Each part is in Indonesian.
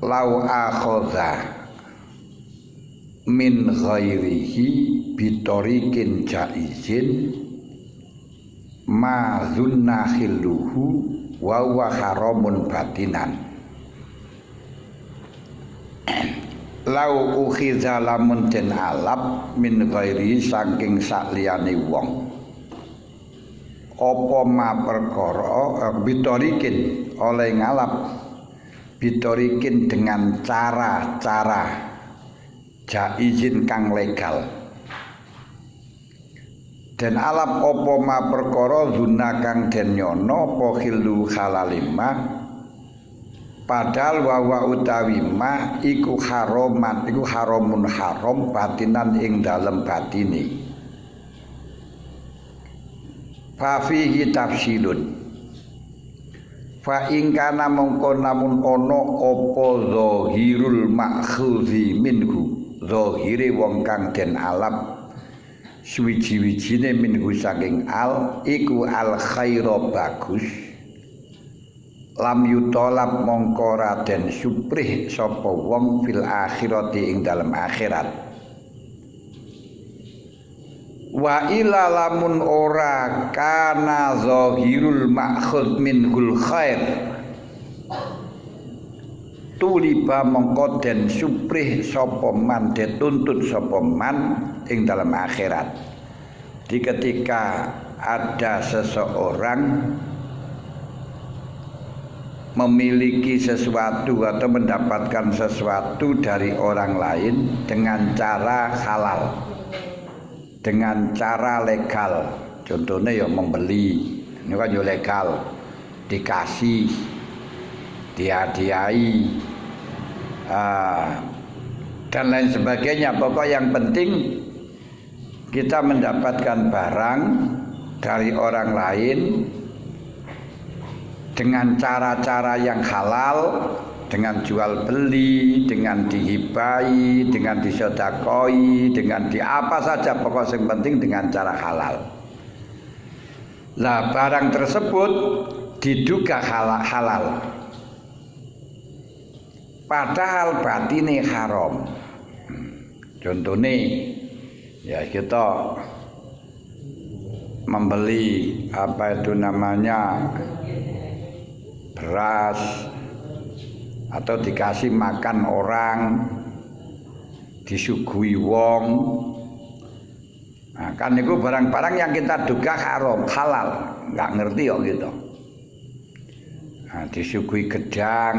lau akhadha min ghairihi bitorikin jaizin ma dzunna khilluhu wa huwa haramun batinan. Lau ukhiza lamun den alap min ghairi saking sakliyane wong apa ma perkara bitorikin oleh ngalap bitorikin dengan cara-cara jaizin kang legal dan alap apa ma perkara zuna kang den nyono apa khilu halalima padahal wawa utawi ma iku haraman iku haramun haram batinan ing dalem batine. Fa fihi tafsilun fa ing kana mongko namun ana apa zahirul makhudhi minhu zahire wong kang den alap suwiji-wijine minhu saking al iku al khaira bagus lam yutolab mongko raden suprih sapa wong fil akhirati ing dalam akhirat. Wa ila lamun ora kana zahirul ma'khud minhul khair tuliba mongko den suprih sapa man dituntut sapa man ing dalam akhirat. Di ketika ada seseorang memiliki sesuatu atau mendapatkan sesuatu dari orang lain dengan cara halal, dengan cara legal. Contohnya ya membeli, ini kan ya legal, dikasih, dihadiahi, dan lain sebagainya. Pokok yang penting kita mendapatkan barang dari orang lain dengan cara-cara yang halal, dengan jual beli, dengan dihibai, dengan disedakoi, dengan di apa saja, pokok yang penting dengan cara halal. Lah barang tersebut diduga halal, padahal batine haram. Contohnya ya kita membeli apa itu namanya beras atau dikasih makan orang, disuguhi wong, nah, kan itu barang-barang yang kita duga haram, halal, nggak ngerti kok gitu. Nah, disuguhi gedang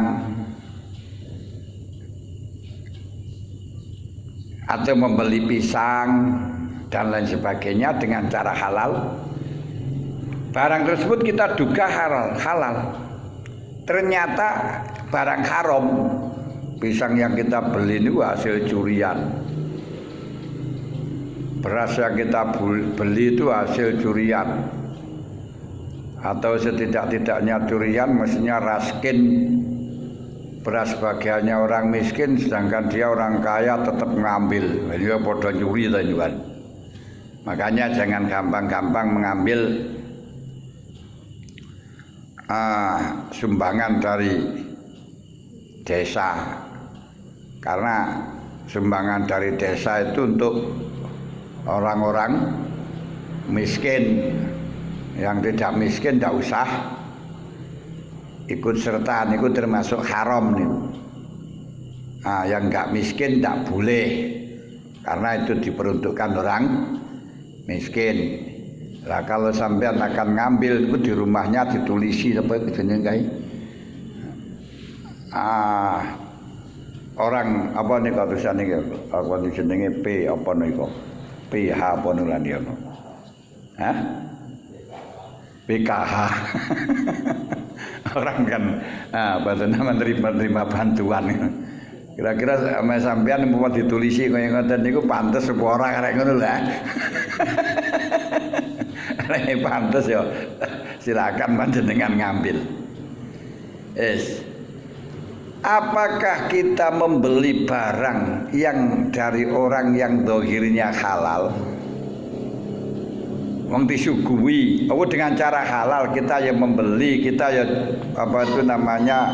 atau membeli pisang dan lain sebagainya dengan cara halal. Barang tersebut kita duga halal. Ternyata barang haram. Pisang yang kita beli ini hasil curian, beras yang kita beli itu hasil curian, atau setidak-tidaknya curian mestinya raskin. Beras bagiannya orang miskin sedangkan dia orang kaya tetap ngambil. Dia podo nyuri kan. Makanya jangan gampang-gampang mengambil sumbangan dari desa, karena sumbangan dari desa itu untuk orang-orang miskin. Yang tidak miskin tidak usah ikut serta, itu termasuk haram nih. Yang nggak miskin tidak boleh, karena itu diperuntukkan orang miskin. Lah kalau sampean akan ngambil itu di rumahnya ditulisi apa jenenge kae. Orang apa nih kalau tulisannya apa jenenge P apa niku? PH apa nulan ya? Hah? PKH. Orang kan menerima bantuan. Kira-kira sampean mau ditulisi kaya ngoten niku pantes apa ora karek ngono lho. Nek pantes ya silakan panjenengan ngambil. Apakah kita membeli barang yang dari orang yang zahirnya halal? Wong disuguhi, dengan cara halal kita yang membeli, kita ya apa itu namanya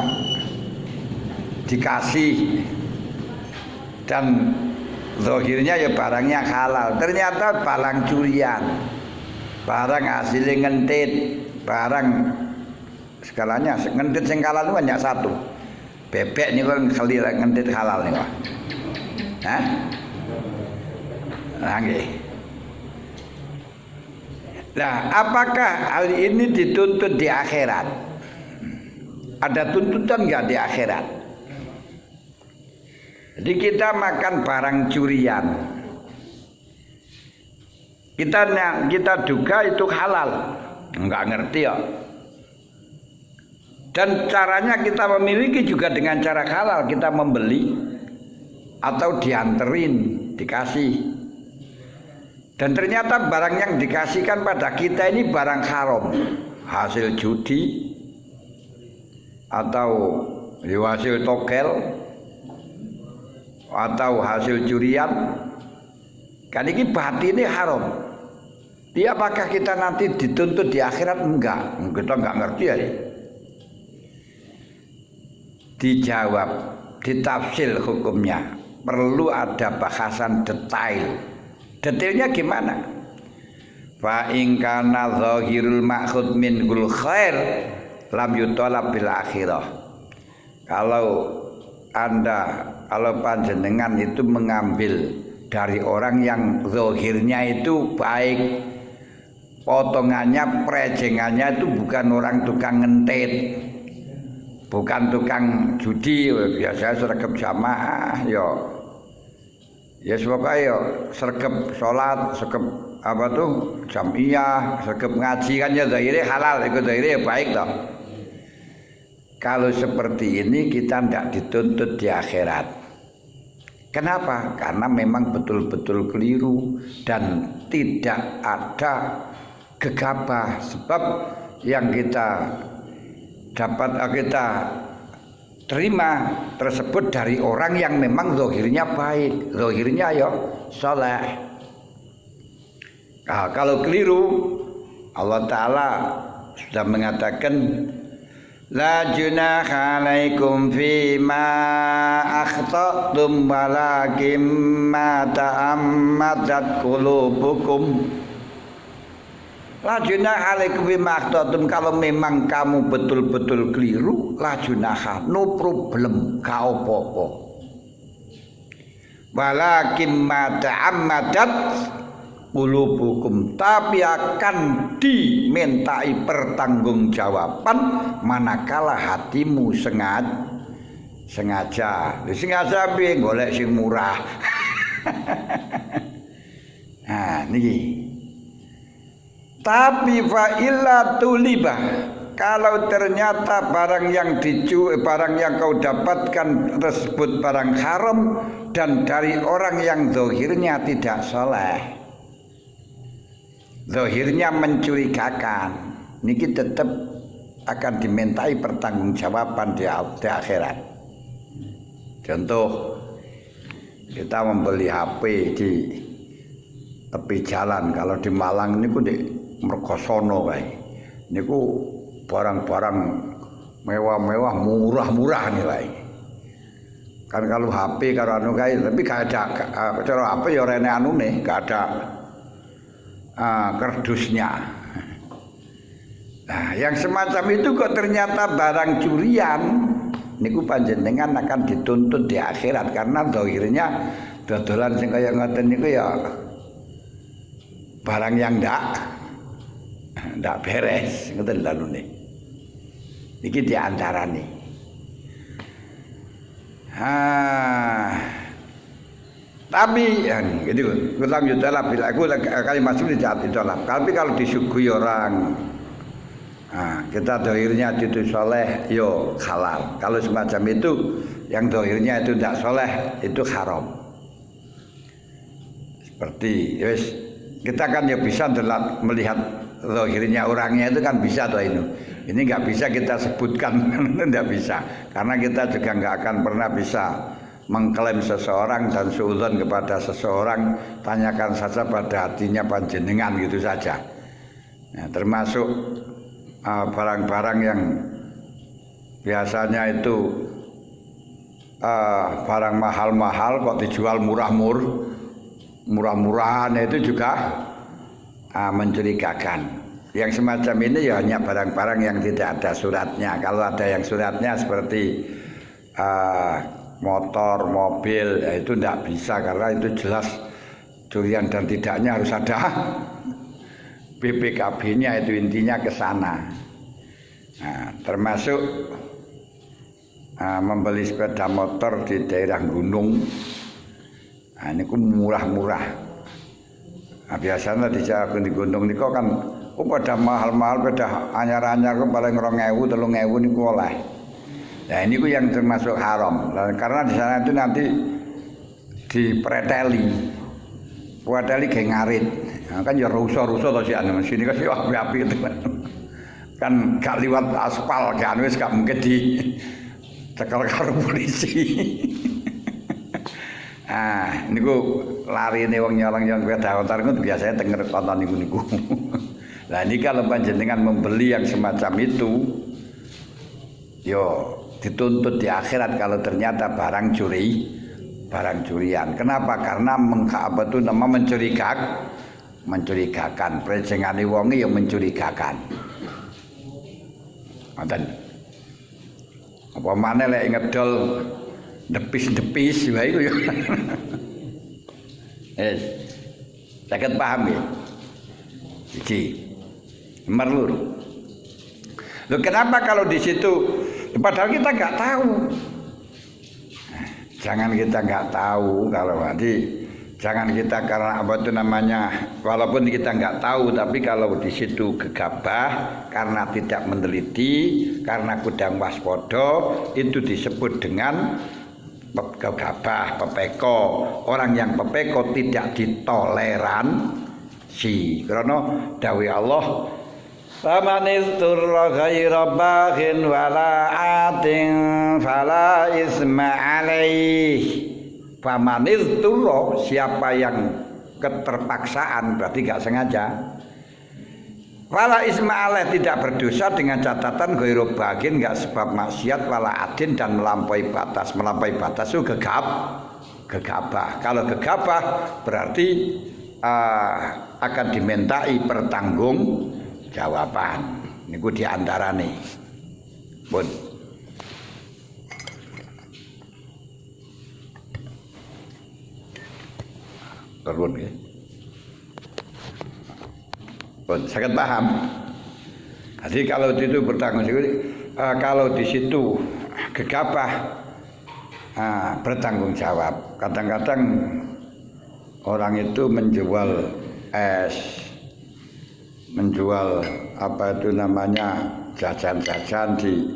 dikasih, dan zahirnya ya barangnya halal, ternyata barang curian, barang hasilnya ngentit, barang segalanya ngentit sing halal itu hanya satu, bebek ini kan kali ngentit halal nih Pak. Hah? Nggih. Nah, apakah hal ini dituntut di akhirat? Ada tuntutan nggak di akhirat? Jadi kita makan barang curian, kita duga itu halal, nggak ngerti ya. Dan caranya kita memiliki juga dengan cara halal, kita membeli atau dianterin, dikasih. Dan ternyata barang yang dikasihkan pada kita ini barang haram, hasil judi atau hasil togel atau hasil curian, kan ini batinnya haram. Dia apakah kita nanti dituntut di akhirat? Enggak, kita enggak ngerti ya. Dijawab, ditafsir hukumnya, perlu ada bahasan detail. Detailnya gimana? Fa in kana zahirul ma'khud min gul khair lam yutalab bil akhirah. Kalau panjenengan itu mengambil dari orang yang zahirnya itu baik, potongannya, prejengannya itu bukan orang tukang ngentit, bukan tukang judi, biasanya sergap jamaah, ya semoga sergap sholat, sergap apa tuh jamiah, sergap ngaji kan ya zahirnya halal, itu zahirnya baik toh. Kalau seperti ini kita tidak dituntut di akhirat. Kenapa? Karena memang betul-betul keliru dan tidak ada gegabah. Sebab yang kita terima tersebut dari orang yang memang zahirnya baik, zahirnya ya saleh. Nah, kalau keliru, Allah Ta'ala sudah mengatakan la junaha alaikum fima akhtatum walakin ma ta'ammadat qulubukum. La junaha alaikum fima akhtatum, kalau memang kamu betul-betul keliru, la junaha, no problem, gak apa-apa. Walakin ma ta'ammadat qulubukum, tapi akan dimintai pertanggungjawaban manakala hatimu sengaja piye golek sing murah. Nah niki. Tapi fa illa tuliba, kalau ternyata barang yang kau dapatkan tersebut barang haram dan dari orang yang zahirnya tidak saleh, zahirnya mencurigakan, niki tetap akan dimintai pertanggungjawaban di akhirat. Contoh, kita membeli HP di tepi jalan, kalau di Malang niku di Mergosono kae, niku barang-barang mewah-mewah, murah-murah nilai. Kan kalau HP karo anu kae, tapi gak ada cara HP ya rene anune, gak ada kerdusnya. Nah, yang semacam itu kok ternyata barang curian, niku panjenengan akan dituntut di akhirat karena zahirnya dodolan sing kaya ngoten niku ya barang yang ndak beres, ngoten lalune. Niki diantarane. Tapi gitu, kulam yudala bila aku kalimat itu ditolak. Tapi kalau disuguhi orang, kita dohirnya itu soleh, yo halal. Kalau semacam itu, yang dohirnya itu tidak soleh, itu haram. Seperti, yes, kita kan ya bisa melihat dohirnya orangnya itu kan bisa toh ini. Ini nggak bisa kita sebutkan, nggak bisa, karena kita juga nggak akan pernah bisa mengklaim seseorang dan suudzon kepada seseorang, tanyakan saja pada hatinya panjenengan gitu saja. Nah, termasuk barang-barang yang biasanya itu barang mahal-mahal kok dijual murah-murahan itu juga mencurigakan. Yang semacam ini ya hanya barang-barang yang tidak ada suratnya. Kalau ada yang suratnya seperti motor, mobil, ya itu tidak bisa karena itu jelas curian dan tidaknya harus ada BPKB-nya, itu intinya ke sana. Nah, termasuk membeli sepeda motor di daerah gunung. Nah, ini murah-murah. Nah, biasanya di gunung ini kan pada mahal-mahal, pada anyar-anyar kok paling 2.000, 3.000 niku oleh. Nah, ini yang termasuk haram. Karena di sana itu nanti dipreteli kayak ngarit. Nah, kan ya rusuh-rusuh to sih anu sini kan ya api-api itu kan gak liwat aspal kan wis gak mungkin di cekel karo polisi. Niku larine wong nyolong sepeda motor niku biasanya denger konton niku. Lah ini kalau panjenengan membeli yang semacam itu, yo dituntut di akhirat kalau ternyata barang curian. Kenapa? Karena itu nama mencurigakan. Prejengane wonge yang mencurigakan. Ngoten. Apa maneh lek ngedol depis-depis wae iku ya. Saged paham ya? Iki. Nomor loro. Loh, kenapa kalau di situ padahal kita nggak tahu. Jangan kita nggak tahu kalau nanti jangan kita karena apa itu namanya walaupun kita nggak tahu tapi kalau di situ gegabah karena tidak meneliti karena kurang waspada itu disebut dengan gegabah, pepeko. Orang yang pepeko tidak ditoleransi karena dawuh Allah faman isturra ghaira baghin wala atin fala isma alaih. Faman isturra, siapa yang keterpaksaan berarti gak sengaja, wala isma alaih, tidak berdosa dengan catatan ghaira baghin, gak sebab maksiat, wala adin dan melampaui batas itu gegabah. Kalau gegabah berarti akan dimintai pertanggung jawaban. Niku diantarane. Pun. Terus ya. Pun sangat paham. Jadi kalau itu bertanggung jawab, kalau di situ gegabah bertanggung jawab. Kadang-kadang orang itu menjual es, menjual apa itu namanya jajan-jajan di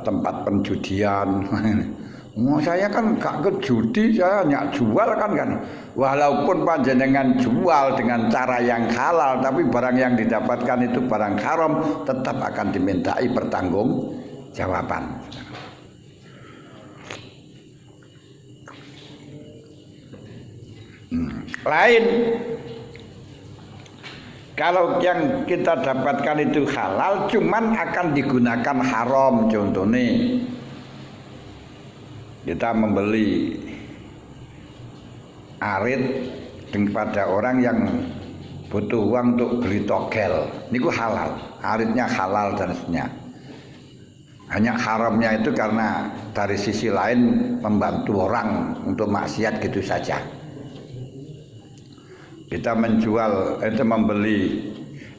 tempat penjudian. Saya kan gak ke judi, saya hanya jual kan. Walaupun panjenengan jual dengan cara yang halal, tapi barang yang didapatkan itu barang haram, tetap akan dimintai pertanggung jawaban. Lain kalau yang kita dapatkan itu halal, cuman akan digunakan haram. Contohnya, kita membeli arit kepada orang yang butuh uang untuk beli togel. Niku halal, aritnya halal dan seterusnya. Hanya haramnya itu karena dari sisi lain membantu orang untuk maksiat gitu saja. Kita menjual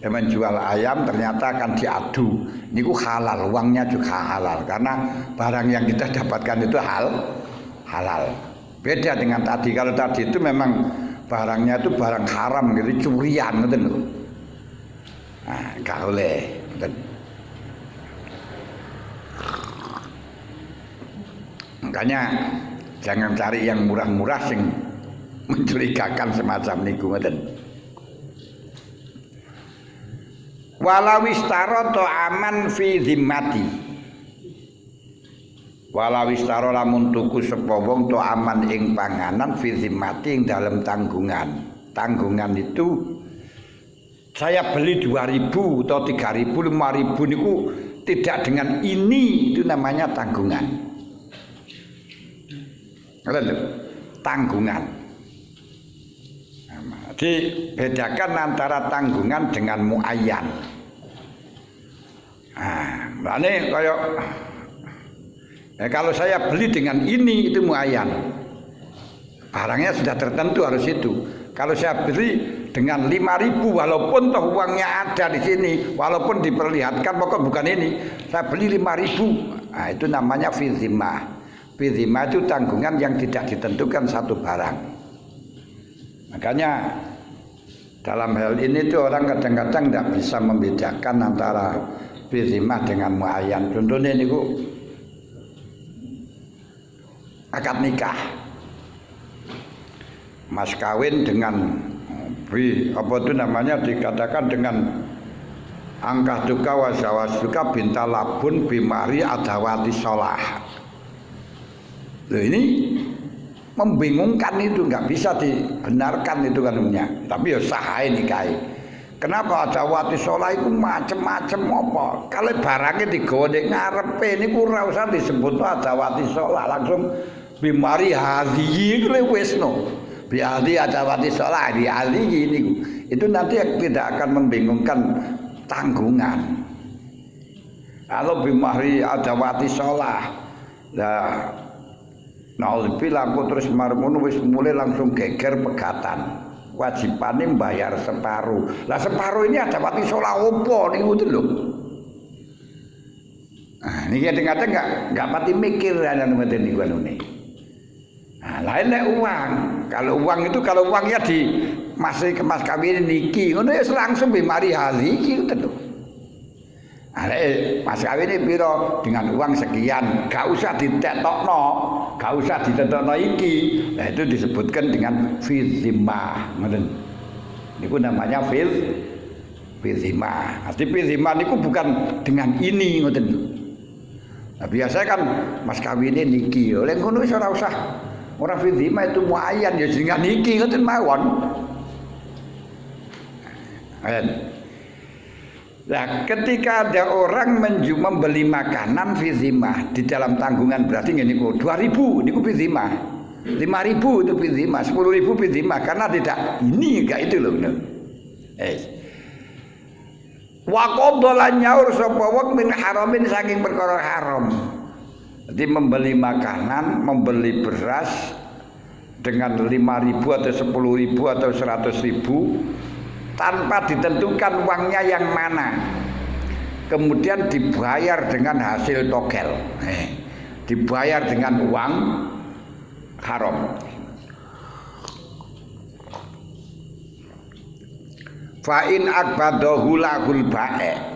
menjual ayam ternyata akan diadu. Niku halal, uangnya juga halal karena barang yang kita dapatkan itu halal. Beda dengan tadi. Kalau tadi itu memang barangnya itu barang haram gitu, curian gitu loh. Nah, enggak boleh. Makanya jangan cari yang murah-murah sing mencurigakan semacam niku ngoten. Walawis tarata aman fi zimmati. Walawis taro lamun tuku sapa wong to aman ing panganan fi zimmati ing dalam tanggungan. Tanggungan itu saya beli 2.000 atau 3.000, 5.000 niku tidak dengan ini, itu namanya tanggungan. Tanggungan. Jadi bedakan antara tanggungan dengan muayyan. Nah, ini kayak kalau saya beli dengan ini itu muayyan. Barangnya sudah tertentu harus itu. Kalau saya beli dengan 5.000 walaupun toh uangnya ada di sini, walaupun diperlihatkan pokok bukan ini, saya beli 5.000. Nah, itu namanya fi zimmah. Fi zimmah itu tanggungan yang tidak ditentukan satu barang. Makanya dalam hal ini tuh orang kadang-kadang tidak bisa membedakan antara fi zimmah dengan muayyan. Contohnya ini akad nikah. Mas kawin dengan dikatakan dengan angkah duka wasawasuka binta labun bimari adawati sholah. Loh, ini membingungkan, itu nggak bisa dibenarkan itu kanunnya. Tapi ya sah ini kai. Kenapa adawati sholah itu macam-macam apa? Kalau barangnya digawa ning ngarepe niku ora usah disebut adawati sholah, langsung bimari hadiyi wis no. Biali adawati sholah di ali ini itu nanti tidak akan membingungkan tanggungan. Kalau bimahri adawati sholah, nah aku terus marmunu wis mulai langsung geger pegatan. Wajibannya membayar separuh. Lah separuh ini adawati sholah opo niku lho. Nah, ini kadang-kadang enggak pati mikir ana ngoten niku anune. Nah, lain nek uang. Kalau uangnya di masih kemas kawin niki, ngono ya langsung bimari hali iki ngoten lho. Nah, mas kawin ini piro dengan uang sekian, gak usah ditetokno, gak usah ditetokno iki. Nah, itu disebutkan dengan fi zimmah, ngoten. Niku namanya fi zimmah. Arti fi zimmah niku bukan dengan ini ngoten. Nah, biasa kan mas kawin ini niki, oleh ngono wis ora usah. Orang fi zimmah itu muayyan ya jenengan niki ngoten mawon. Nah, ketika ada orang membeli makanan fi zimmah di dalam tanggungan berarti ngene niku 2.000 niku fi zimmah. 5.000 itu fi zimmah, 10.000 fi zimmah karena tidak ini enggak itu loh bener. Wa qadala nyaur sapa wong min haramin saking perkara haram. Jadi membeli makanan, membeli beras dengan 5.000 atau 10.000 atau 100.000 tanpa ditentukan uangnya yang mana. Kemudian dibayar dengan hasil togel. Dibayar dengan uang haram. Fa in akbadahu lahul bae.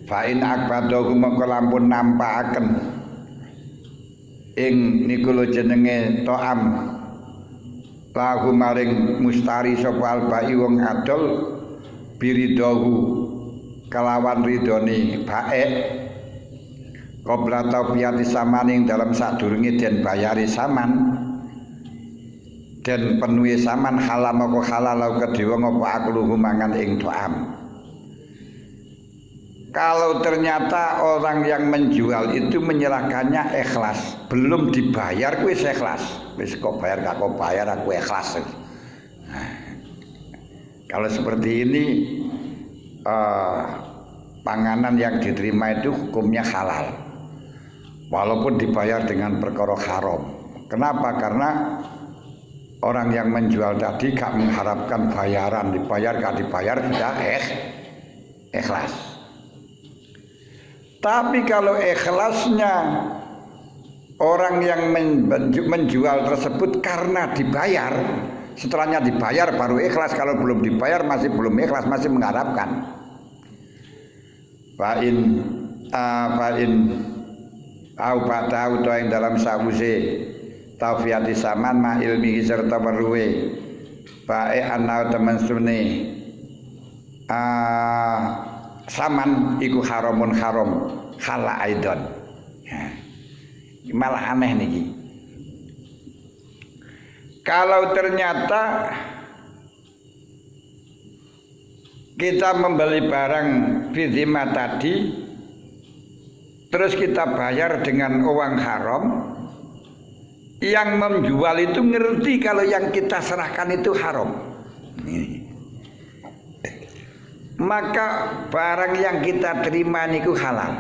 Fa'in akbadahu mongko lampun nampakaken ing niku lho jenenge to'am lahu maring mustari sapa albai wong adol biridahu kalawan ridoni bae qabla tawfiyati samaning dalam sadurunge den bayari saman den penuhi saman halal moko halal kedhewe ngopo akluhu mangan ing to'am. Kalau ternyata orang yang menjual itu menyerahkannya ikhlas, belum dibayar kuwi ikhlas. Wis kok bayar gak kok bayar aku ikhlas. Nah, kalau seperti ini panganan yang diterima itu hukumnya halal. Walaupun dibayar dengan perkara haram. Kenapa? Karena orang yang menjual tadi gak mengharapkan bayaran, dibayar gak dibayar sudah ikhlas. Tapi kalau ikhlasnya orang yang menjual tersebut karena dibayar, setelahnya dibayar baru ikhlas, kalau belum dibayar masih belum ikhlas, masih mengharapkan. Fa'in au ba'dahu to ing dalam sawuse tawfiyati saman ma ilmihi serta weruhe bae ana temen sune saman iku haramun haram khala aidon. Malah aneh niki. Kalau ternyata kita membeli barang fi zimmah tadi terus kita bayar dengan uang haram, Yang menjual itu ngerti kalau yang kita serahkan itu haram. Maka barang yang kita terima niku halal.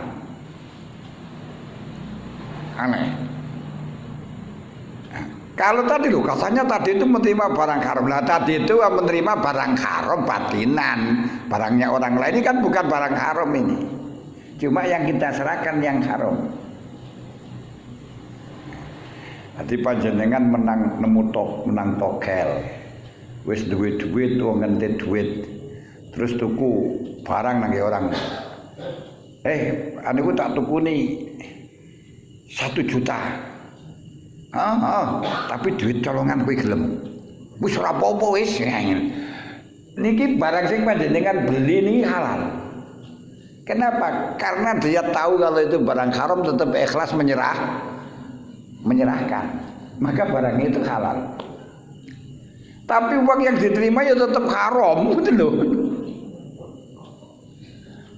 Aneh. Kalau tadi loh katanya tadi itu menerima barang haram. Nah tadi itu menerima barang haram batinan. Barangnya orang lain ini kan bukan barang haram ini. Cuma yang kita serahkan yang haram. Hati panjenengan menang tokel. Wis duit-duit wong ngente duit. Terus tuku barang nang orang. Aniku tak tuku nih 1 juta. Tapi duit colongan kuwi gelem. Wis ora apa-apa wis. Niki barang sing panjenengan beli niki halal. Kenapa? Karena dia tahu kalau itu barang haram tetap ikhlas menyerahkan. Maka barang itu halal. Tapi uang yang diterima ya tetap haram, gitu loh.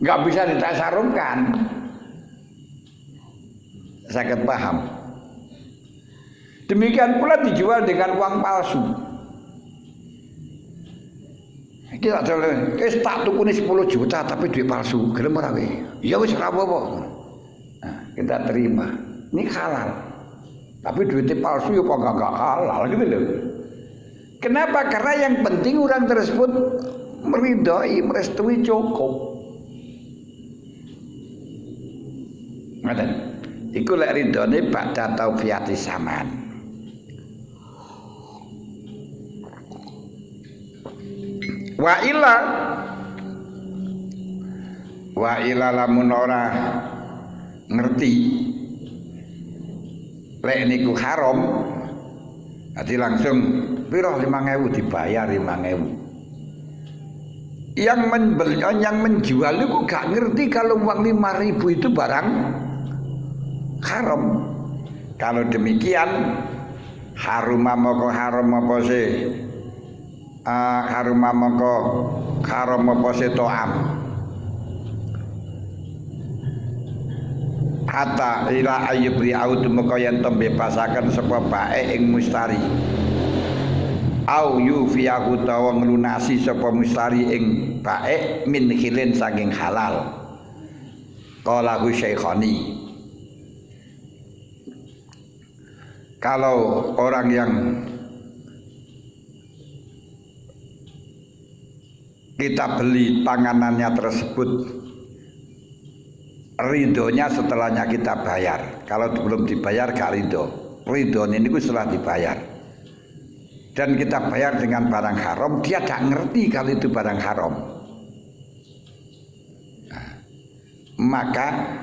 Nggak bisa ditasarufkan. Sakit paham. Demikian pula dijual dengan uang palsu. Kita jual, tak tuku ini 10 juta tapi duit palsu, gelem ora kowe? Ya wis ora apa-apa. Nah, kita terima. Ini halal. Tapi duitnya palsu ya kok enggak halal gitu loh. Kenapa? Karena yang penting orang tersebut meridhoi, merestui cukup. Ngoten. Iku lek ridhone ba'da taufiati saman. Wa ila lamun ora ngerti lek niku haram dadi langsung piro 5.000 dibayar 5.000. Yang menjual itu gak ngerti kalau uang 5.000 itu barang haram. Kalau demikian haruma moko haram apa sih? Haruma moko haram apa sih to'am? Hatta ila ayyubri autu moko yen to bebasaken sapa bae ing mustari. Au yufiyahu tawa nglunasi sapa mustari ing bae min khilin saking halal. Qala hu syaikhani. Kalau orang yang kita beli panganannya tersebut ridhonya setelahnya kita bayar. Kalau belum dibayar gak ridho. Ridho ini setelah dibayar. Dan kita bayar dengan barang haram, dia tak ngerti kalau itu barang haram. Nah, maka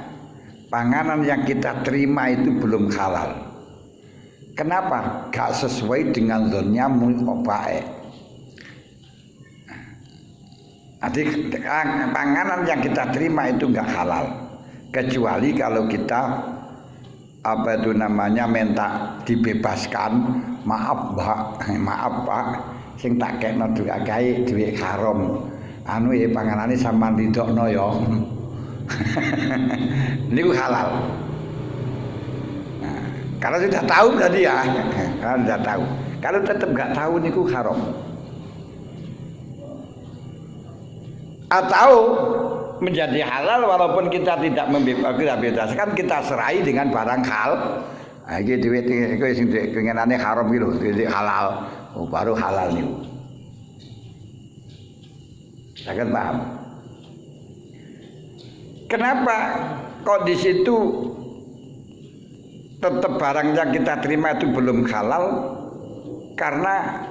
panganan yang kita terima itu belum halal. Kenapa? Gak sesuai dengan zonnya baik. Jadi panganan yang kita terima itu enggak halal, kecuali kalau kita minta dibebaskan. Maaf Pak, sing tak kena duit haram. Panganane sampean ridhokno ya. Niku halal. Nah, kalau sudah tahu berarti ya, kalau sudah tahu. Kalau tetap enggak tahu niku haram. Atau menjadi halal walaupun kita tidak membebaskan, kita serai dengan barang hal. Nah, iki duit iku sing pengenane haram iki lho, duit halal. Oh, baru halal niku. Sangat paham. Kenapa kok di situ tetap barang yang kita terima itu belum halal? Karena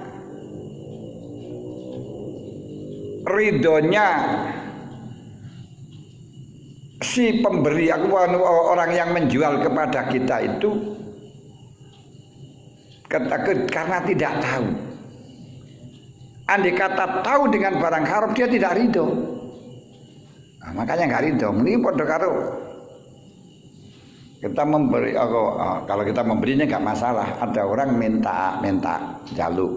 ridhonya si pemberi, orang yang menjual kepada kita itu karena tidak tahu. Andai kata tahu dengan barang haram, dia tidak ridho. Nah, makanya nggak ridho. Ini padha karo kita memberi. Kalau kita memberinya nggak masalah. Ada orang minta jaluk,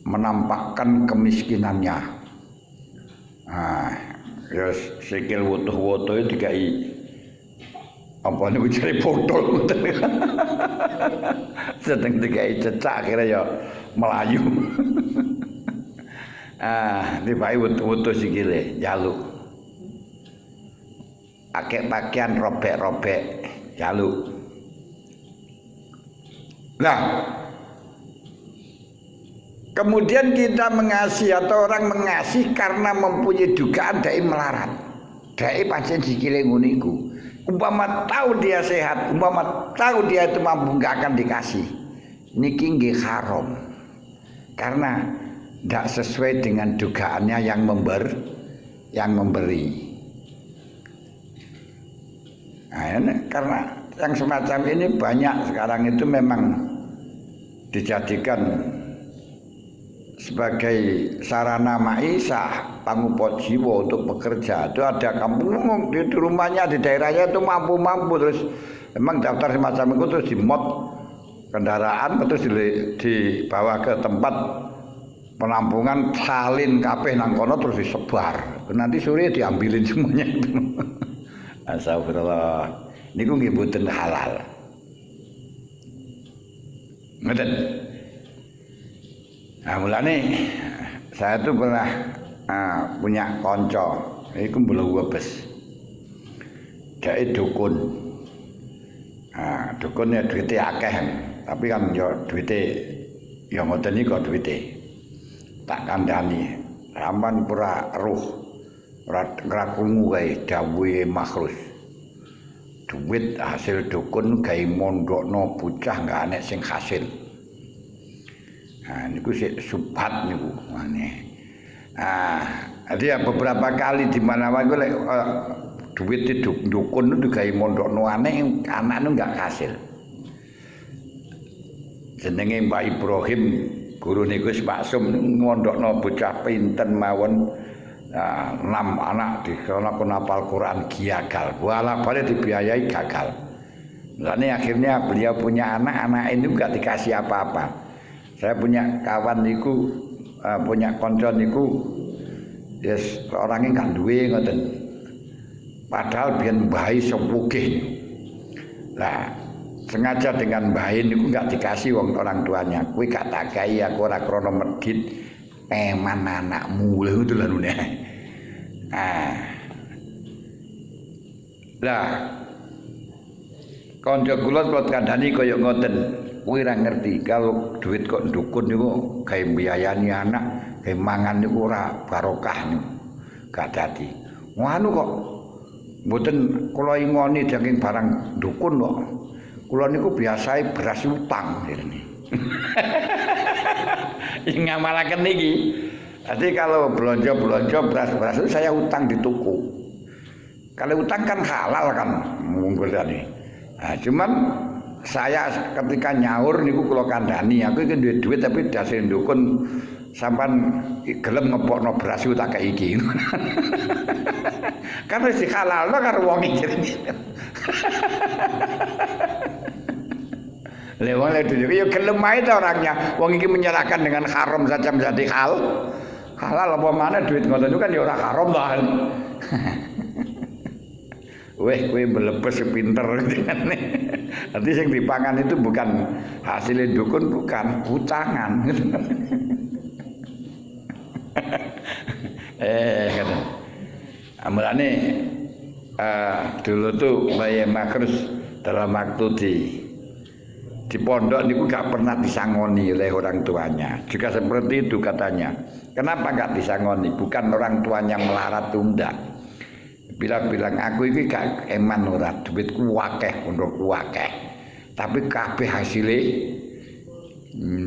menampakkan kemiskinannya. Nah, ya sikil wutuh-wutuh dikai apa niku jare botol ngoten. Sedeng dikai cecak kira ya melayu. Dipai wutu sikile jaluk. Pakai pakaian robek-robek jaluk. Nah, kemudian kita mengasihi atau orang mengasihi karena mempunyai dugaan dai melarat. Dai pancen sikile ngono iku. Umpama tahu dia sehat, umpama tahu dia itu mampu nggak akan dikasih. Niki nggih haram. Karena tidak sesuai dengan dugaannya yang memberi. Nah, karena yang semacam ini banyak sekarang itu memang dijadikan sebagai sarana maisha pangupot jiwa untuk bekerja. Itu ada kampung di rumahnya di daerahnya itu mampu terus memang daftar semacam itu terus dimot kendaraan terus dibawa ke tempat penampungan salin kabeh nang kono terus disebar. Nanti sore diambilin semuanya itu. Astagfirullah. Niku nggih mboten halal. Ngoten. Nah, mulane saya tuh pernah punya konco, iku mbelu webes. Dhek dukun. Dukun ya duwite akeh, tapi kan ya duwite ya ngoten iki kok duwite. Tak kandhani, sampean pura ruh, ora krungu kae dawuhe makhluk. Duit hasil dukun gawe mondokno bocah enggak anek sing hasil. Nah, niku sik subhat niku aneh. Ada beberapa kali di mana-mana gue duit itu dukun itu gawe mondokno aneh anaknya enggak hasil. Jenenge Mbak Ibrahim guru niku Pak Sum mondokno bocah pinten mawon 6 anak di kono hafal Quran gagal. Bolak-balik dibiayai gagal. Lalu akhirnya beliau punya anak ini enggak dikasih apa-apa. Saya punya kawan niku punya konco niku yes orangnya enggak duwe ngoten. Padahal biyen mbahe sopugih. Lah sengaja dengan mbahe niku enggak dikasih wong orang tuanya. Kuwi gak tak gawe aku ora krana medhit eman anakmu lho itu lho nek. Lah kanca kula kandhani kaya ngoten. Kuwi ora ngerti kalau duit kok dukun niku gawe mbiayani anak, gawe mangan niku ora barokah niku. Gak dadi. Ngono kok mboten kula ingoni saking barang dukun kok. Kula niku biasae beras utang ngene. Ngamalaken niki. Jadi kalau belanja beras itu saya utang di toko. Kalau utang kan halal kan munggul tadi. Nah, cuman saya ketika nyaur niku kula kandhani, aku iki duwe duit tapi dase ndukun sampean gelem ngepokno beras tak kei iki. Kan wis dihalalno karo wong iki. Lewat itu ya gelem ae ta orangnya. Wong iki menyerahkan dengan haram saja menjadi halal apa mana duit ngoten itu kan ya ora haram ta. Weh kowe mlebes pinter ngene. Nanti sing dipangan itu bukan hasil dukun, bukan utangan. Kata. Amulane dulu tuh Mbah Makrus dalam waktu di pondok niku gak pernah disangoni oleh orang tuanya. Juga seperti itu katanya. Kenapa gak disangoni? Bukan orang tuanya melarat tunda. Bilang aku iki gak eman ora duitku akeh, pondokku akeh. Tapi kabeh hasile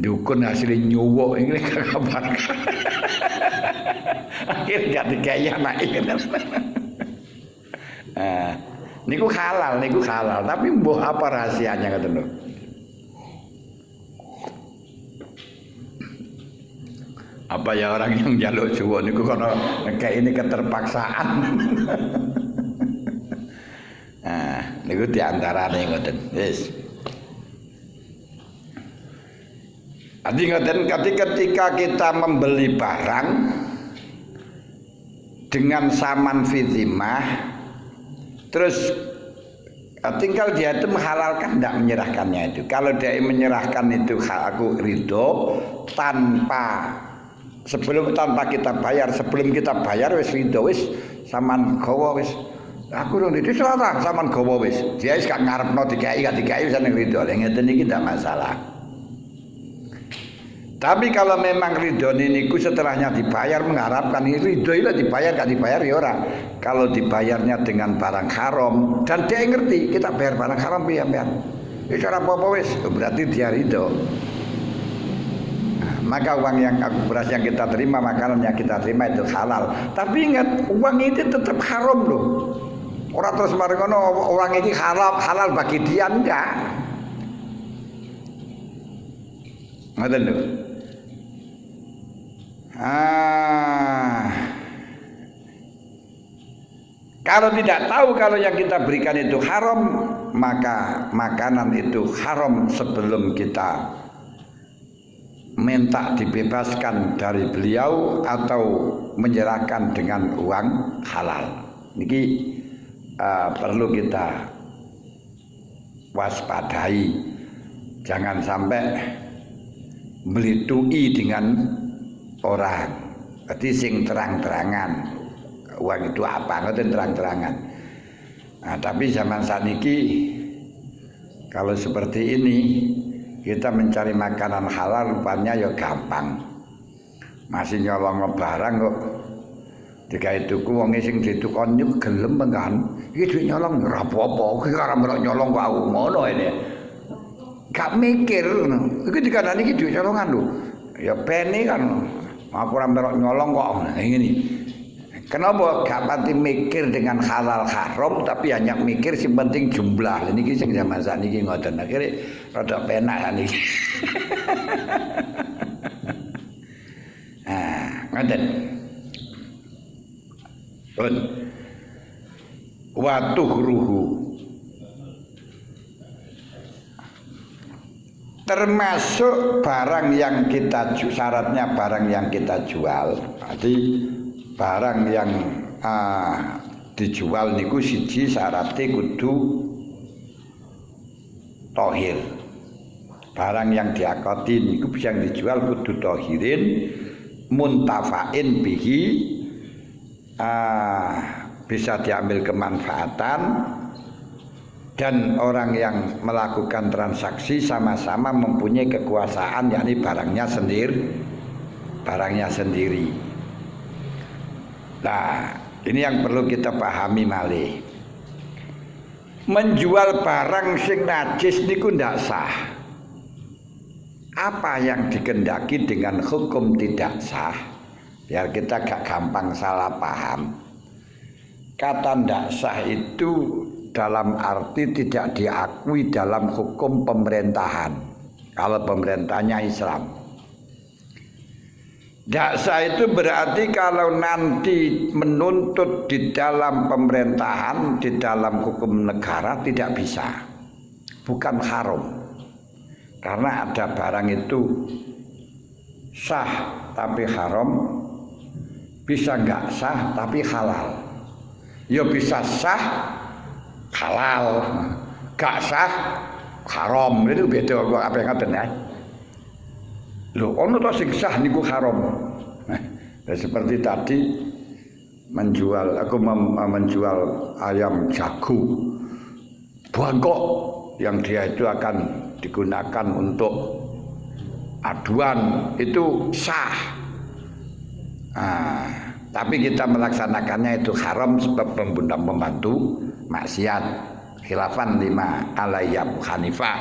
dukun hasile nyuwuk iki gak kabar. Akhir gak digawe anak iki. Niku halal, tapi mbuh apa rahasianya ngoten lho. Apa ya orang yang jaluk suwun niku kono kayak ini keterpaksaan. Nah, niku diantarane ngoten. Wis. Artinya ketika kita membeli barang dengan saman fitimah, terus Tinggal dia itu menghalalkan, tidak menyerahkannya itu. Kalau dia menyerahkan itu aku ridho tanpa kita bayar, sebelum kita bayar wis ridho wis saman gawa wis. Aku dong itu salah saman gawa wis. Dia wis gak ngarepno dikai wis seneng ridho. Ngeten iki ndak masalah. Tapi kalau memang ridho niku setelahnya dibayar mengharapkan ini ridho itu dibayar gak dibayar ya orang. Kalau dibayarnya dengan barang haram dan dia ngerti kita bayar barang haram piye piye. Wis ora apa-apa wis, berarti dia ridho. Nah, maka uang yang beras yang kita terima, makanan yang kita terima itu halal. Tapi ingat uang itu tetap haram loh. Orang terus marengono uang ini halal bagi dia enggak. Ngoten lho. Kalau tidak tahu kalau yang kita berikan itu haram, maka makanan itu haram sebelum kita minta dibebaskan dari beliau atau menyerahkan dengan uang halal. Niki perlu kita waspadai, jangan sampai melitui dengan orang. Berarti sing terang-terangan uang itu apa ngoten terang-terangan. Nah, tapi zaman saniki kalau seperti ini kita mencari makanan halal rupanya ya gampang. Masih nyolong barang kok digawe tuku wong sing ditukon nyuk gelem kan. Iki duit nyolong ora apa-apa, iki ora merok nyolong kok aku ngono ini. Gak mikir ngono. Iki dikandani iki duit nyolongan lho. Ya peni kan. Aku ora merok nyolong kok ngene. Kenapa gak pati mikir dengan halal haram tapi hanya mikir sing penting jumlah. Niki sing zaman sakniki ngoten. Akhire rada penak niki. Ngoten. Pun wa tuhruhu termasuk barang yang kita syaratnya barang yang kita jual. Berarti barang yang dijual niku siji syaratnya kudu tohir. Barang yang diakoti niku bisa dijual kudu tohirin, muntafain bihi, bisa diambil kemanfaatan, dan orang yang melakukan transaksi sama-sama mempunyai kekuasaan, yakni barangnya sendiri. Nah, ini yang perlu kita pahami malih. Menjual barang sing najis niku ndak sah. Apa yang dikehendaki dengan hukum tidak sah? Biar kita gak gampang salah paham. Kata ndak sah itu dalam arti tidak diakui dalam hukum pemerintahan. Kalau pemerintahnya Islam. Daksa itu berarti kalau nanti menuntut di dalam pemerintahan, di dalam hukum negara tidak bisa. Bukan haram. Karena ada barang itu sah tapi haram, bisa enggak sah tapi halal. Ya bisa sah halal, enggak sah haram. Itu beda kok apa yang ngaten ya. Loh, ono to sing sah niku haram. Seperti tadi menjual ayam jago bangkok yang dia itu akan digunakan untuk aduan itu sah. Tapi kita melaksanakannya itu haram sebab membantu maksiat. Khilafan lima alaiya Abu Hanifah.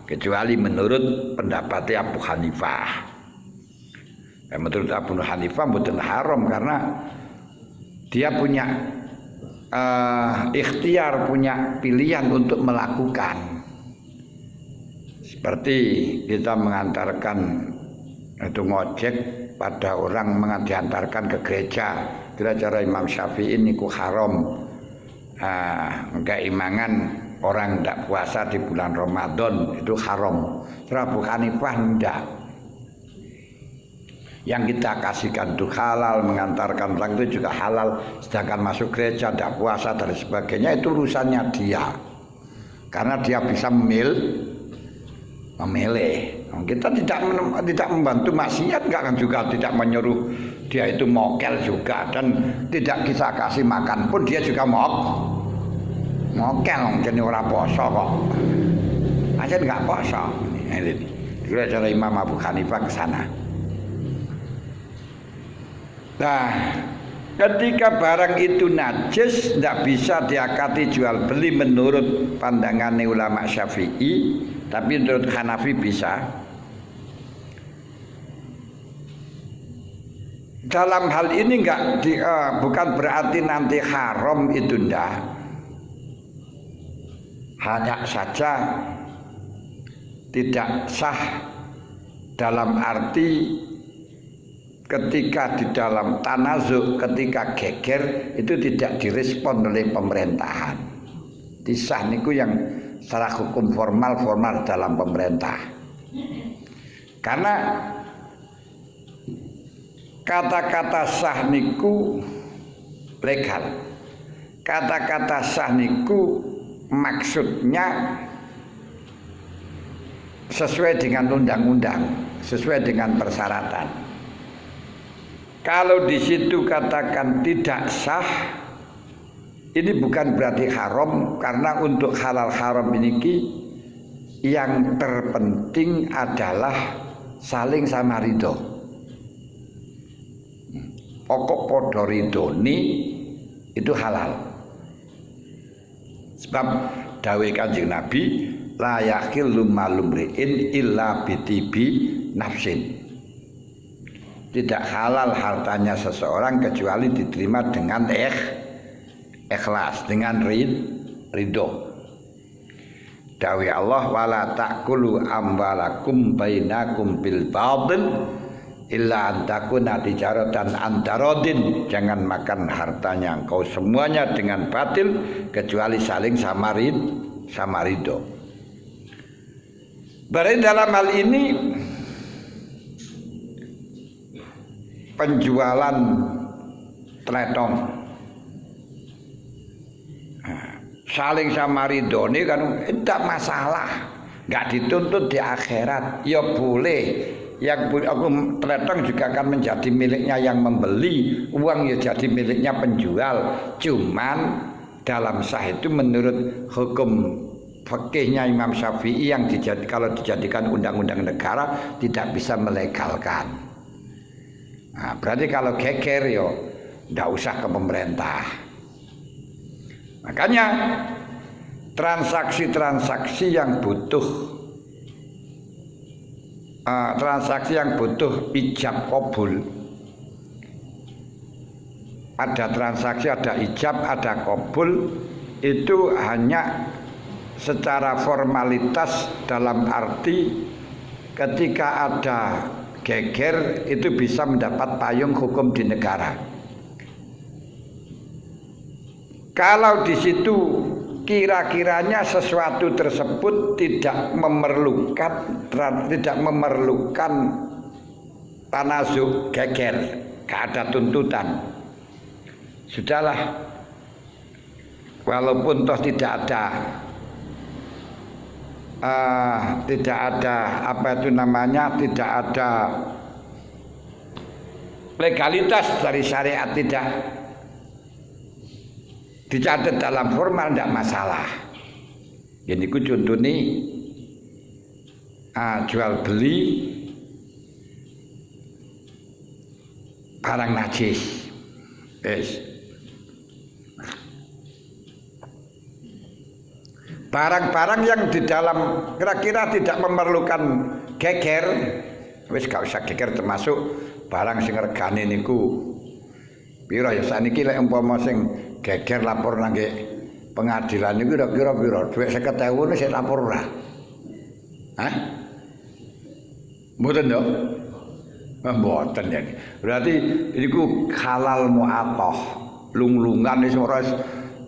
Kecuali menurut pendapat Abu Hanifah. Menurut Abu Hanifah betul haram karena dia punya ikhtiar, punya pilihan untuk melakukan. Seperti kita mengantarkan itu ngojek pada orang diantarkan ke gereja. Kira-kira Imam Syafi'i niku haram. Keimangan orang tidak puasa di bulan Ramadan itu haram. Abu Hanifah tidak. Yang kita kasihkan itu halal, mengantarkan orang itu juga halal. Sedangkan masuk gereja tidak puasa dan sebagainya itu urusannya dia. karena dia bisa memilih. Kita tidak membantu maksiat, enggak kan juga tidak menyuruh dia itu mokel juga, dan tidak kita kasih makan pun dia juga mokel jadi ora poso kok. Aja enggak poso. Ini cara Imam Abu Hanifah ke sana. Nah, ketika barang itu najis tidak bisa diakati jual beli menurut pandangan ulama Syafi'i, tapi menurut Hanafi bisa. Dalam hal ini bukan berarti nanti haram itu ndak. Hanya saja tidak sah dalam arti ketika di dalam tanazuk, ketika geger itu tidak direspon oleh pemerintahan. Disah niku yang secara hukum formal dalam pemerintah. Karena kata-kata sah niku legal. Kata-kata sah niku maksudnya sesuai dengan undang-undang, sesuai dengan persyaratan. Kalau di situ katakan tidak sah, ini bukan berarti haram, karena untuk halal haram ini yang terpenting adalah saling sama ridho. Pokok podo ridhoni itu halal. Sebab dawuh Kanjeng Nabi, la yakhillu malumriin illa bitibi nafsin. Tidak halal hartanya seseorang kecuali diterima dengan ikhlas, dengan ridho. Dawuh Allah, wala taqulu amwalakum bainakum bil batil illa an takuna tijaratan antarodin. Jangan makan hartanya engkau semuanya dengan batil kecuali saling sama ridho. Berarti dalam hal ini penjualan tletong saling sama ridho ini kan tidak masalah, nggak dituntut di akhirat. Ya boleh, yang aku tletong juga akan menjadi miliknya yang membeli, uang ya jadi miliknya penjual. Cuman dalam sah itu menurut hukum fikihnya Imam Syafi'i yang kalau dijadikan undang-undang negara tidak bisa melegalkan. Nah, berarti kalau geger yo ndak usah ke pemerintah. Makanya transaksi yang butuh ijab qabul. Ada transaksi, ada ijab, ada qabul, itu hanya secara formalitas, dalam arti ketika ada geger itu bisa mendapat payung hukum di negara. Kalau di situ kira-kiranya sesuatu tersebut tidak memerlukan tanazuk geger, gak ada tuntutan, sudahlah, walaupun toh tidak ada legalitas dari syariat, tidak dicatat dalam formal, tidak masalah. Ini ku contoh nih jual beli barang najis. Barang-barang yang di dalam kira-kira tidak memerlukan geger, wis gak usah geger, termasuk barang sing regane niku pira ya saniki lek umpama sing geger lapor nang pengadilan niku kira-kira pira? Dhuwit 50.000 sik lapor ora? Hah? Mboten yo. Mboten ya. Berarti niku halal mu'athah. Lung-lungan wis ora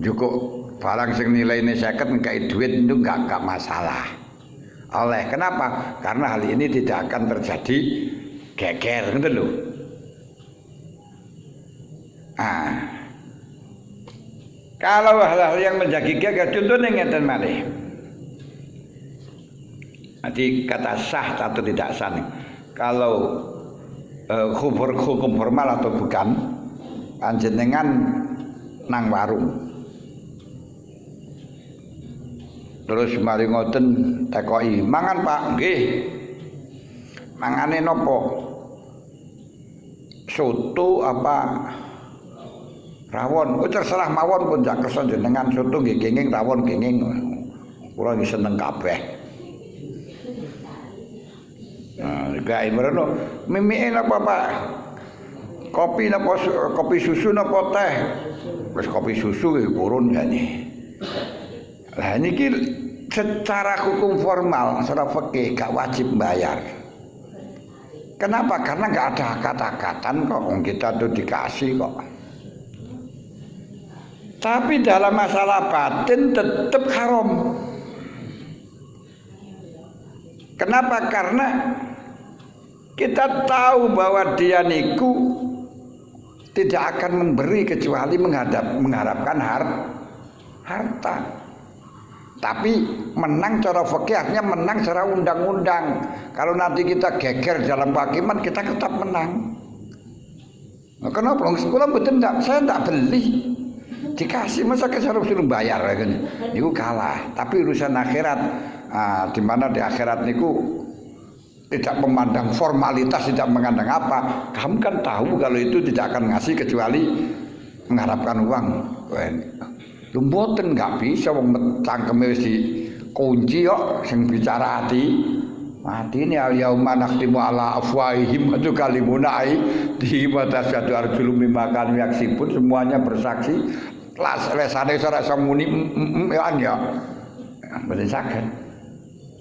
njukuk barang sing nilaine 50 ngkai duit itu enggak masalah. Oleh kenapa? Karena hal ini tidak akan terjadi geger, ngoten lho. Kalau hal-hal yang menjadi geger, contohnya ngeten malih. Jadi kata sah atau tidak sah nih. Kalau hukum formal atau bukan, panjenengan nang warung. Terus mari ngoten takoki, "Mangan Pak?" "Nggih." "Mangane nopo? Soto apa rawon?" "Oh terserah mawon pun jak kersa jenengan, soto nggih kenging, rawon kenging. Kula nggih seneng kabeh." Nah, gawe merono, "Mimike napa Pak? Kopi napa kopi susu napa teh?" "Wis kopi susu nggih purun jane." Lah niki secara hukum formal, secara fikih gak wajib bayar. Kenapa? Karena gak ada kata-katan kok, kita tuh dikasih kok. Tapi dalam masalah batin tetap haram. Kenapa? Karena kita tahu bahwa dia niku tidak akan memberi kecuali mengharapkan harta. Tapi menang cara fikih artinya menang secara undang-undang. Kalau nanti kita geger dalam kehakiman, kita tetap menang. Nah, kenapa? Sekolah betul enggak? Saya enggak beli. Dikasih masa saya suruh bayar kan? Niku kalah. Tapi urusan akhirat, di mana di akhirat niku tidak memandang formalitas, tidak memandang apa. Kamu kan tahu kalau itu tidak akan ngasih kecuali mengharapkan uang. Lu mboten gak bisa wong cangkeme wis dikunci kok sing bicara hati. Mati ini al-yauma nakhtimu ala afwahihim itu kalimunai di matasyadu arjulum mimakan yaksibun, semuanya bersaksi. Lesane ora iso muni ya. Mboten saged.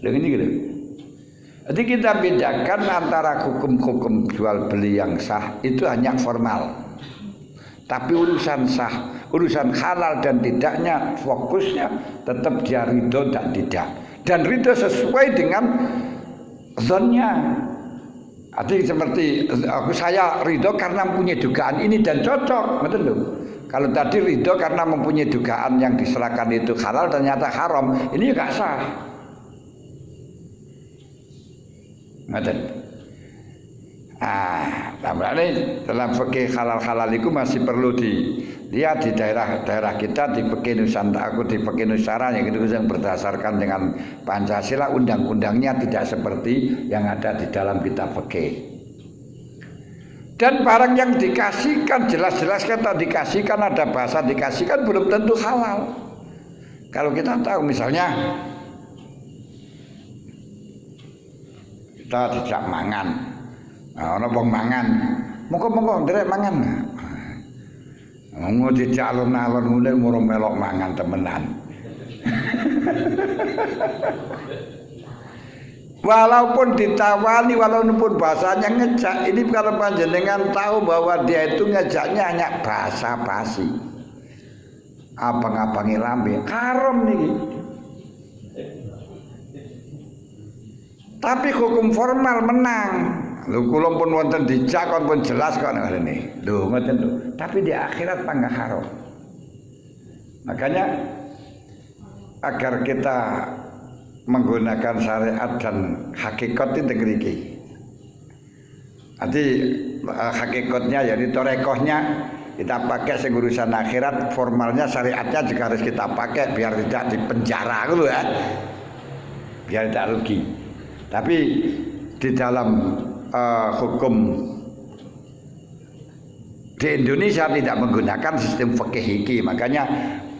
Lha ngene gitu. Jadi kita bedakan antara hukum-hukum jual beli yang sah itu hanya formal. Tapi urusan sah, urusan halal dan tidaknya, fokusnya tetap dia ridho dan tidak. Dan ridho sesuai dengan zonnya. Jadi seperti saya ridho karena mempunyai dugaan ini dan cocok, betul loh. Kalau tadi ridho karena mempunyai dugaan yang diserahkan itu halal ternyata haram, ini juga sah. Betul. Tambahnya dalam fikih halal itu masih perlu dilihat di daerah-daerah kita di fikih Nusantara, aku di fikih Nusantara yang itu yang berdasarkan dengan Pancasila, undang-undangnya tidak seperti yang ada di dalam kitab fikih. Dan barang yang dikasihkan jelas-jelas kata dikasihkan, ada bahasa dikasihkan belum tentu halal. Kalau kita tahu misalnya kita dijak mangan. Ana wong mangan, monggo nderek mangan. Wong dijak alun-alun ngene murung melok mangan temenan. Walaupun ditawani, walaupun bahasanya ngejak, ini kalau panjenengan tahu bahwa dia itu ngejaknya hanya bahasa basi. Abang-abangi lambe, haram nih. Tapi hukum formal menang. Lho kula pun wonten dijak kon pun jelas kok ngene. Lho ngoten lho. Tapi di akhirat panggah haram. Makanya agar kita menggunakan syariat dan hakikat itu ngriki. Nanti hakikatnya jadi torekohnya kita pakai sing urusan akhirat, formalnya syariatnya juga harus kita pakai biar tidak dipenjara gitu ya. Biar tidak rugi. Tapi di dalam hukum di Indonesia tidak menggunakan sistem fikih iki, makanya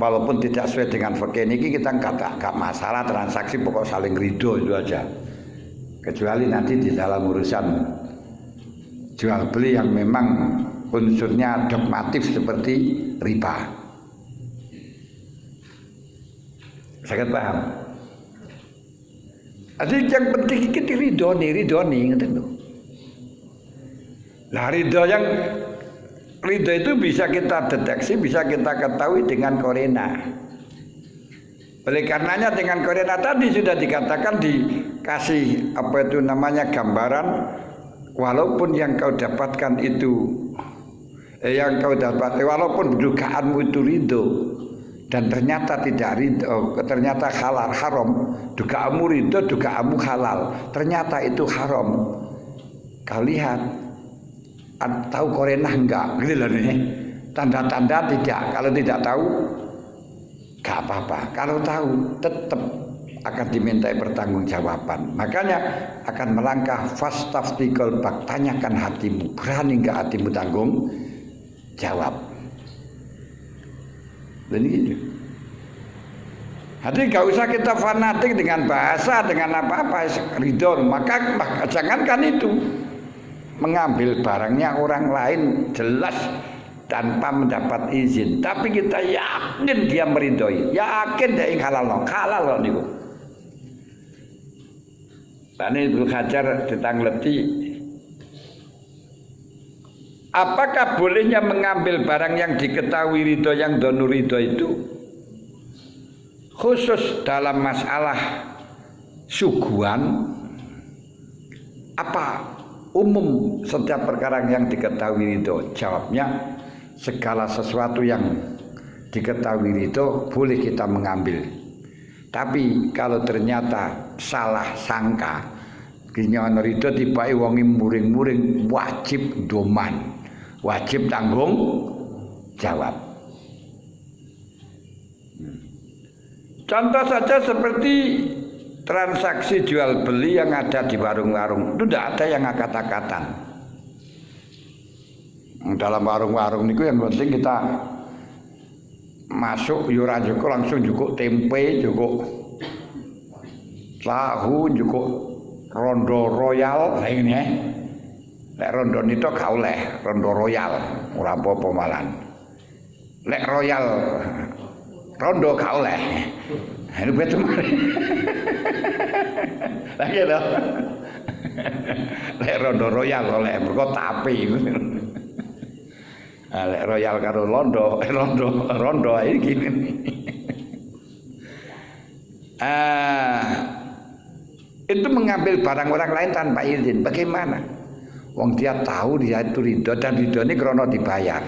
walaupun tidak sesuai dengan fikih ini kita enggak masalah transaksi, pokok saling ridho itu aja. Kecuali nanti di dalam urusan jual beli yang memang unsurnya dogmatif seperti riba. Sangat paham. Jadi yang penting kita ridhoni ngoten lho. Lah ridho itu bisa kita deteksi, bisa kita ketahui dengan korena. Oleh karenanya dengan korena tadi sudah dikatakan dikasih apa itu namanya gambaran, walaupun yang kau dapatkan itu walaupun dugaanmu itu ridho, dan ternyata tidak ridho, ternyata halal haram, dugaanmu ridho, dugaanmu halal, ternyata itu haram. Kau lihat, tahu korenah enggak? Gitu loh nih. Tanda-tanda tidak. Kalau tidak tahu, enggak apa-apa. Kalau tahu, tetap akan dimintai pertanggungjawaban. Makanya akan melangkah fastafti qalbak, tanyakan hatimu, berani enggak hatimu tanggung jawab. Dan gitu. Jadi gak usah kita fanatik dengan bahasa, dengan apa-apa, ridho. Maka jangankan itu, mengambil barangnya orang lain jelas tanpa mendapat izin, tapi kita yakin dia meridhoi, yakin dia yang halal loh niku. Tani Ibnu Hajar ditangleti, apakah bolehnya mengambil barang yang diketahui ridho, yang donu ridho itu khusus dalam masalah suguhan, apa umum setiap perkara yang diketahui ridho? Jawabnya, segala sesuatu yang diketahui ridho boleh kita mengambil. Tapi kalau ternyata salah sangka, kinyon ridho tiba wongi muring-muring, wajib doman, wajib tanggung jawab. Contoh saja seperti transaksi jual beli yang ada di warung-warung, itu tidak ada yang akad-akadan. Dalam warung-warung itu yang penting kita masuk yura cukup langsung cukup tempe, cukup tahu, cukup rondo royal ini ya. Lek rondo itu gak oleh, rondo royal ora apa-apa malan. Lek royal rondo gak oleh. Ini betul. Lagi loh. Lek rondo royal oleh mergo tapi. Lek royal karo rondo iki gini. Itu mengambil barang orang lain tanpa izin. Bagaimana? Wong dia tahu dia itu ridho, dan ridho ini krono dibayar.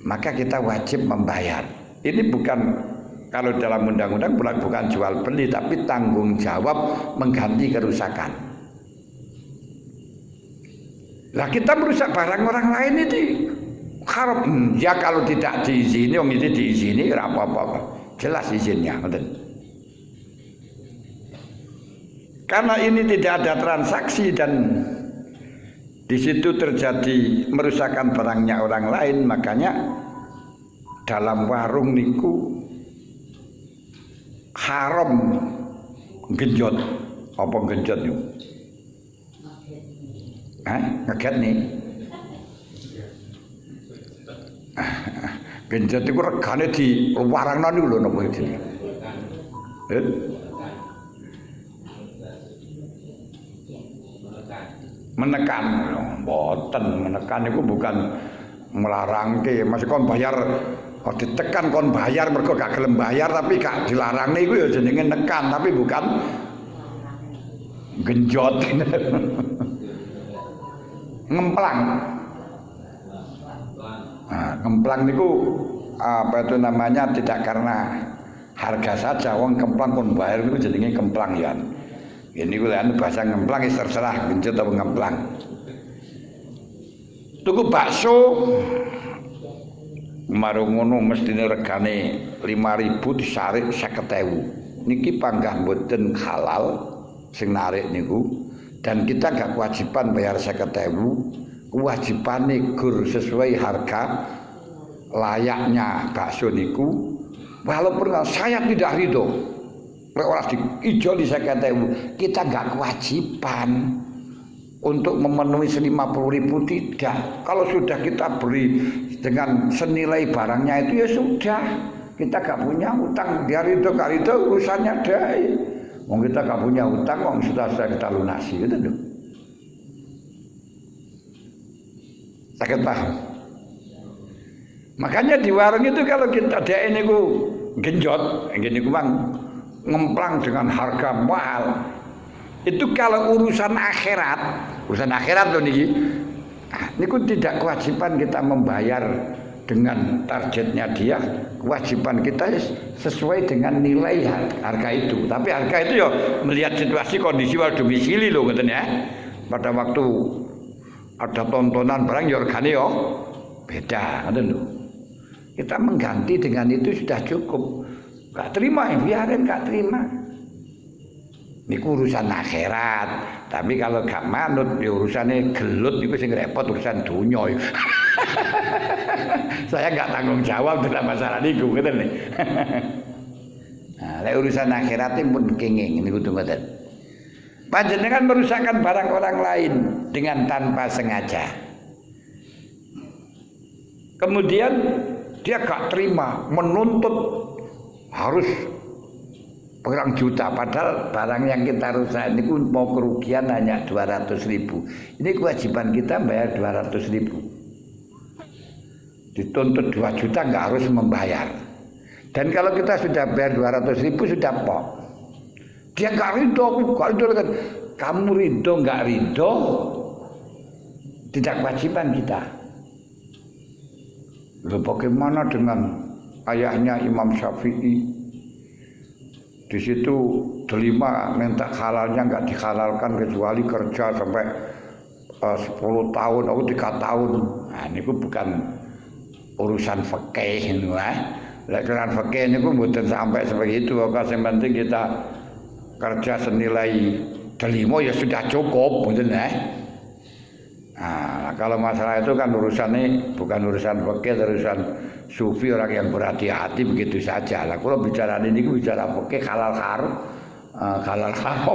Maka kita wajib membayar. Ini bukan, kalau dalam undang-undang bukan jual beli, tapi tanggung jawab mengganti kerusakan. Lah kita merusak barang orang lain itu haram. Ya kalau tidak diizini, om itu diizini, apa-apa. Jelas izinnya. Karena ini tidak ada transaksi dan di situ terjadi merusakkan barangnya orang lain, makanya dalam warung niku haram genjot. Apa genjot niku? Ngeget nih. Genjot itu regane di warangna niku lho napa jenenge? Menekan, mboten menekan itu bukan melarangke, masih kon bayar, ditekan kon bayar mergo gak gelem bayar, tapi gak dilarang niku ya jenenge nekan, tapi bukan genjot. Ngemplang. Nah, ngemplang niku apa itu namanya, tidak karena harga saja, wong kemplang kon bayar niku jenenge kemplang ya. Ini gue lihat bahasa ngemplang, terserah genjot atau ngemplang. Tuku bakso, marung ngono mestine regane 5.000 disarik 50.000. Niki panggah mboten halal sing narik niku, dan kita gak kewajiban bayar 50.000. Kewajibane gur sesuai harga layaknya bakso niku. Walaupun saya tidak ridho, orang diijoli 50.000, kita nggak kewajiban untuk memenuhi 50.000, tidak. Kalau sudah kita beli dengan senilai barangnya itu ya sudah, kita nggak punya utang. Dia ridho gak ridho urusannya dai. Wong kita nggak punya utang, wong sudah kita lunasi, gitu loh. Sakit paham? Makanya di warung itu kalau kita ada ini ku genjot, gini ku bang, ngemplang dengan harga mahal. Itu kalau urusan akhirat loh niki. Niku tidak kewajiban kita membayar dengan targetnya dia, kewajiban kita sesuai dengan nilai harga itu. Tapi harga itu ya melihat situasi kondisi wal domisili loh ngoten ya. Pada waktu ada tontonan barang ya regane yo beda ngoten lho. Kita mengganti dengan itu sudah cukup. Gak terima ya biarin gak terima. Ini urusan akhirat. Tapi kalau gak manut ya urusannya gelut itu sing repot urusan dunia. Saya gak tanggung jawab dalam masalah niku ngoten nih. Nah, lek urusan akhirat pun kenging niku ngoten. Panjenengan merusakkan barang orang lain dengan tanpa sengaja. Kemudian dia gak terima, menuntut harus berang juta, padahal barang yang kita rusak ini pun mau kerugian hanya 200.000. Ini kewajiban kita bayar 200.000. Dituntut 2 juta nggak harus membayar. Dan kalau kita sudah bayar 200.000 sudah pok. Dia nggak ridho, kan? Kamu ridho nggak ridho, tidak kewajiban kita. Lalu bagaimana dengan ayahnya Imam Syafi'i? Di situ delima minta halalnya nggak dihalalkan kecuali kerja sampai 10 tahun atau 3 tahun. Nah, ini bukan urusan fikih ini lah. Urusan fikih ini bukan sampai seperti itu. Yang penting kita kerja senilai delima ya sudah cukup, betul ya. Nah, kalau masalah itu kan urusannya bukan urusan fikih, urusan sufi, orang yang berhati-hati begitu saja. Lah kalau bicara ini bicara fikih halal haram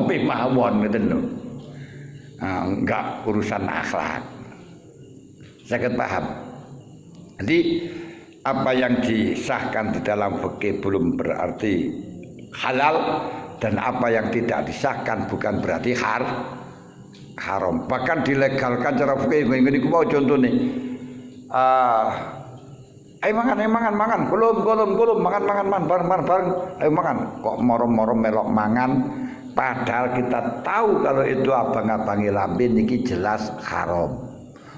mawon gitu loh. Enggak urusan akhlak. Saya paham. Jadi apa yang disahkan di dalam fikih belum berarti halal, dan apa yang tidak disahkan bukan berarti haram. Bahkan dilegalkan cara fikih. Ini aku mau contoh nih. Ayo mangan, belum makan bareng. Ayo makan. Kok moro-moro melok mangan, padahal kita tahu kalau itu abang-abangi lambe niki jelas haram.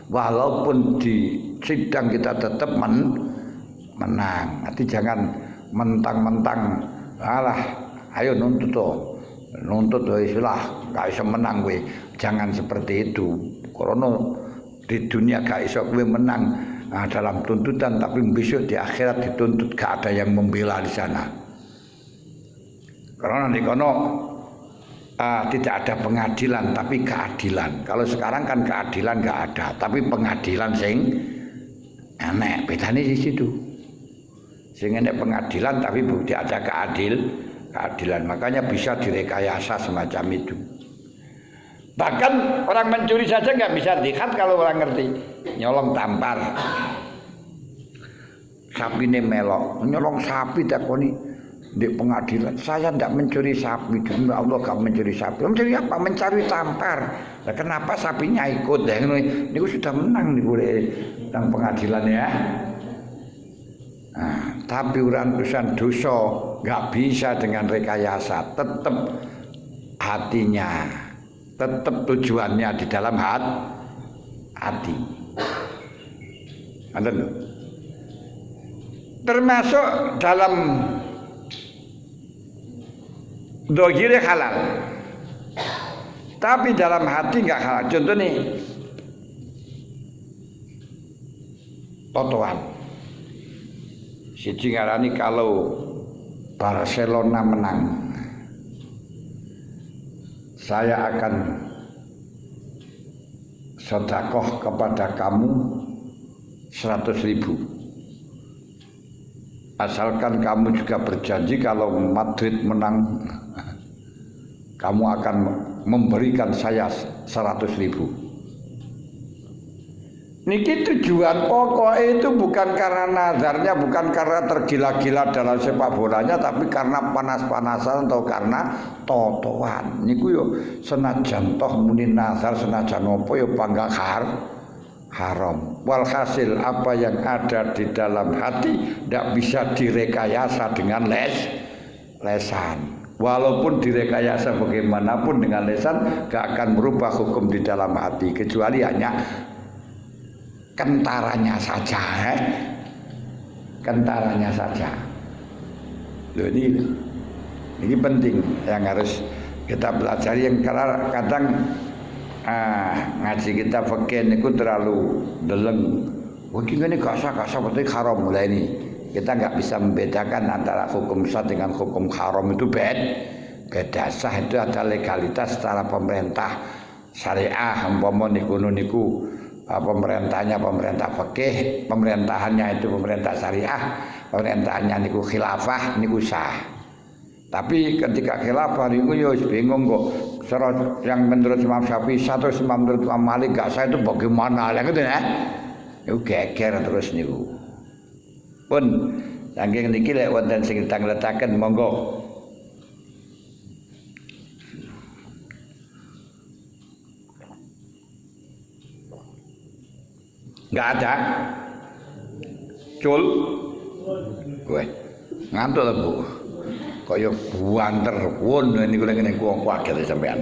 Walaupun di sidang kita tetap menang. Nanti jangan mentang-mentang alah, ayo nuntut istilah gak iso menang kowe. Jangan seperti itu. Karena di dunia gak iso kowe menang dalam tuntutan, tapi besok di akhirat dituntut gak ada yang membela di sana. Karena di kono tidak ada pengadilan tapi keadilan. Kalau sekarang kan keadilan gak ada, tapi pengadilan sing enek. Bedanya di situ. Sing enek pengadilan tapi tidak ada keadilan. Makanya bisa direkayasa semacam itu. Bahkan orang mencuri saja nggak bisa dikhat kalau orang ngerti. Nyolong tampar, sapi ini melok, nyolong sapi takoni di pengadilan. Saya tidak mencuri sapi, demi Allah gak mencuri sapi. Mencuri apa? Mencari tampar. Nah, kenapa sapinya ikut? Ini sudah menang di pengadilan ya. Nah, tapi urusan dosa nggak bisa dengan rekayasa. Tetap hatinya, tetap tujuannya di dalam hati. Termasuk dalam dohire halal, tapi dalam hati nggak halal. Contoh nih, totoan. Siji ngarani kalau Barcelona menang, saya akan sedekah kepada kamu 100.000. Asalkan kamu juga berjanji kalau Madrid menang, kamu akan memberikan saya 100.000. Niki tujuan pokok itu bukan karena nazarnya, bukan karena tergila-gila dalam sepak bolanya, tapi karena panas-panasan atau karena totoan. Niku yo senajan toh muni nazar, senajan opo yo bangga haram. Walhasil apa yang ada di dalam hati tidak bisa direkayasa dengan lesan. Walaupun direkayasa bagaimanapun dengan lesan, gak akan merubah hukum di dalam hati, kecuali hanya kentarannya saja. kentaranya saja. Loh ini penting yang harus kita pelajari, yang kadang ngaji kita fikih niku terlalu deleng. Begini gak sah berarti haram mulai ini. Kita nggak bisa membedakan antara hukum sah dengan hukum haram itu beda. Sah itu ada legalitas secara pemerintah syariah, umpama niku pemerintahnya pemerintah fikih, pemerintahannya itu pemerintah syariah, pemerintahannya niku khilafah niku sah. Tapi ketika khilafah niku ya bingung kok. Yang menurut Imam Syafi'i satu, menurut Imam Malik gak sah itu bagaimana lah gitu ya. Itu geger terus niku. Pun saking niki lek wonten sing tangletaken monggo. Enggak ada. Cul. Kowe ngantuk lho, Bu. Kaya buanter won niku lek ngene ku kaget sampean.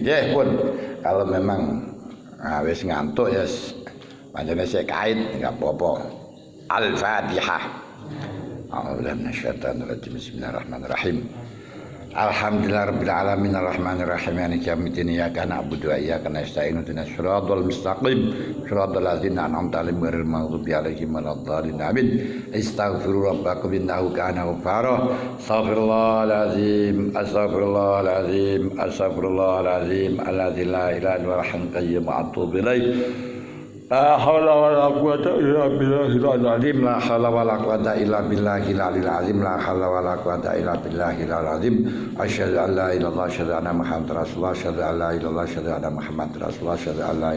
Nggih, pun kalau memang wis ngantuk ya panjenengan saya kait enggak apa-apa. Al-Fatihah. A'udzu minasyaitonir rajim. Bismillahirrahmanirrahim. Alhamdulillahirabbil alamin arrahmanir rahim maliki yaumiddin iyyaka na'budu wa iyyaka nasta'in ihdinas siratal mustaqim siratal ladzina an'amta 'alaihim ghairil maghdubi 'alaihim waladdallin amin. Istaghfiru rabbakum innahu kana ghaffara. Astaghfirullahaladzim astaghfirullahaladzim alladzi la ilaha illa huwal hayyul qayyum wa atubu ilaih. La haula wala quwwata illa billahil azim. La haula wala quwwata illa billahil azim. La haula wala quwwata illa billahil azim. Asyhadu an la ilaha illallah, asyhadu anna Muhammadar rasulullah, asyhadu an la ilaha illallah, asyhadu anna Muhammadar rasulullah, asyhadu an la